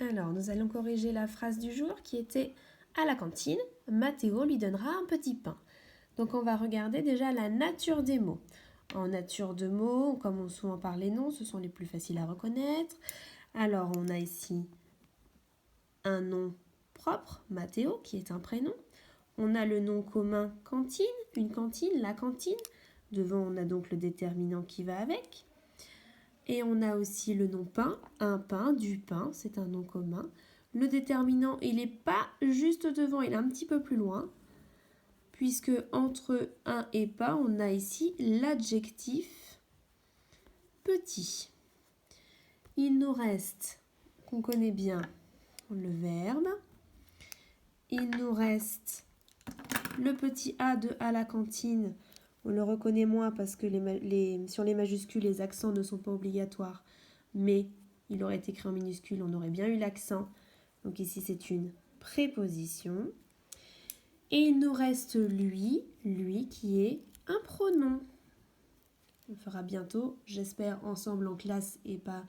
Alors, nous allons corriger la phrase du jour qui était « À la cantine, Mathéo lui donnera un petit pain ». Donc, on va regarder déjà la nature des mots. En nature de mots, on commence souvent par les noms, ce sont les plus faciles à reconnaître. Alors, on a ici un nom propre, Mathéo, qui est un prénom. On a le nom commun cantine, une cantine, la cantine. Devant, on a donc le déterminant qui va avec. Et on a aussi le nom pain, un pain, du pain, c'est un nom commun. Le déterminant, il n'est pas juste devant, il est un petit peu plus loin, puisque entre un et pas, on a ici l'adjectif petit. Il nous reste, qu'on connaît bien, le verbe. Il nous reste le petit A de à la cantine. On le reconnaît moins parce que sur les majuscules, les accents ne sont pas obligatoires. Mais il aurait été écrit en minuscule, on aurait bien eu l'accent. Donc ici, c'est une préposition. Et il nous reste lui qui est un pronom. On le fera bientôt, j'espère, ensemble en classe et pas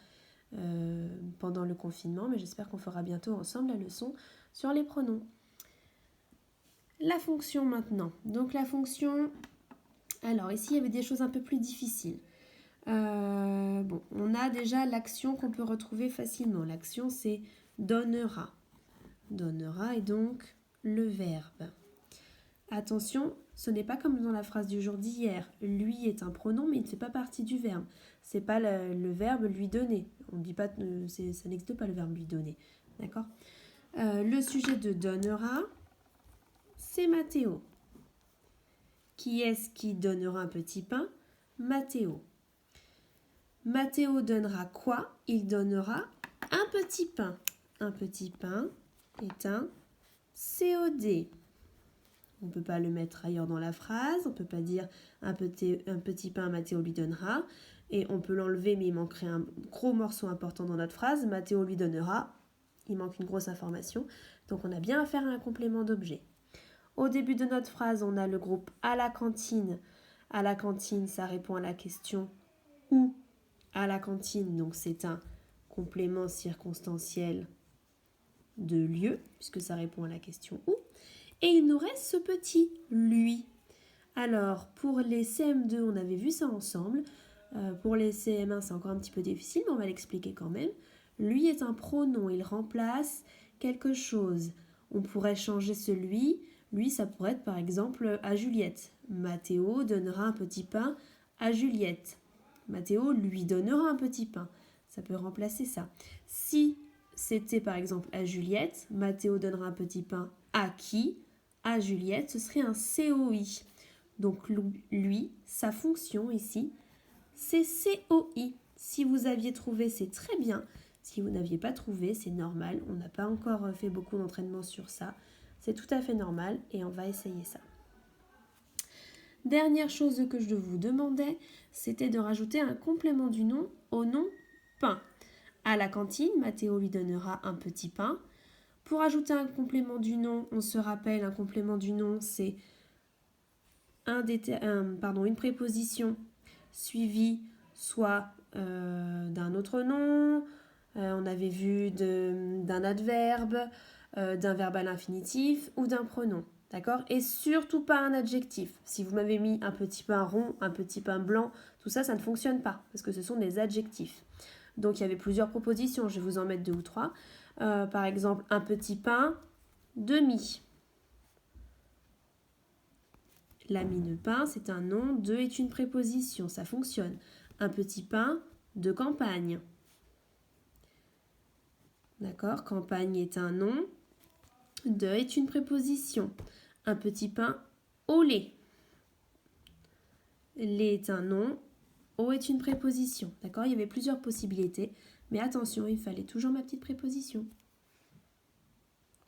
pendant le confinement. Mais j'espère qu'on fera bientôt ensemble la leçon sur les pronoms. La fonction maintenant. Donc la fonction... Alors ici, il y avait des choses un peu plus difficiles. On a déjà l'action qu'on peut retrouver facilement. L'action, c'est donnera. Donnera est donc le verbe. Attention, ce n'est pas comme dans la phrase du jour d'hier. Lui est un pronom, mais il ne fait pas partie du verbe. Ce n'est pas le verbe lui donner. On dit pas, ça n'existe pas le verbe lui donner. D'accord ? Le sujet de donnera, c'est Mathéo. Qui est-ce qui donnera un petit pain ? Mathéo. Mathéo donnera quoi ? Il donnera un petit pain. Un petit pain est un COD. On ne peut pas le mettre ailleurs dans la phrase. On ne peut pas dire un petit pain, Mathéo lui donnera. Et on peut l'enlever, mais il manquerait un gros morceau important dans notre phrase. Mathéo lui donnera. Il manque une grosse information. Donc on a bien affaire à un complément d'objet. Au début de notre phrase, on a le groupe à la cantine. À la cantine, ça répond à la question où à la cantine. Donc c'est un complément circonstanciel de lieu, puisque ça répond à la question où. Et il nous reste ce petit lui. Alors, pour les CM2, on avait vu ça ensemble. Pour les CM1, c'est encore un petit peu difficile, mais on va l'expliquer quand même. Lui est un pronom, il remplace quelque chose. On pourrait changer ce lui. Lui, ça pourrait être par exemple à Juliette. Mathéo donnera un petit pain à Juliette. Mathéo lui donnera un petit pain. Ça peut remplacer ça. Si c'était par exemple à Juliette, Mathéo donnera un petit pain à qui ? À Juliette, ce serait un COI. Donc lui, sa fonction ici, c'est COI. Si vous aviez trouvé, c'est très bien. Si vous n'aviez pas trouvé, c'est normal. On n'a pas encore fait beaucoup d'entraînement sur ça. C'est tout à fait normal et on va essayer ça. Dernière chose que je vous demandais, c'était de rajouter un complément du nom au nom pain. À la cantine, Mathéo lui donnera un petit pain. Pour ajouter un complément du nom, on se rappelle, un complément du nom, c'est une préposition suivie soit d'un autre nom, on avait vu d'un adverbe, d'un verbe à l'infinitif ou d'un pronom. D'accord ? Et surtout pas un adjectif. Si vous m'avez mis un petit pain rond, un petit pain blanc, tout ça, ça ne fonctionne pas parce que ce sont des adjectifs. Donc il y avait plusieurs propositions, je vais vous en mettre 2 ou 3. Par exemple, un petit pain, demi. L'ami de pain, c'est un nom, de est une préposition, ça fonctionne. Un petit pain de campagne. D'accord ? Campagne est un nom, de est une préposition. Un petit pain au lait. Lait est un nom, au est une préposition. D'accord ? Il y avait plusieurs possibilités, mais attention, il fallait toujours ma petite préposition.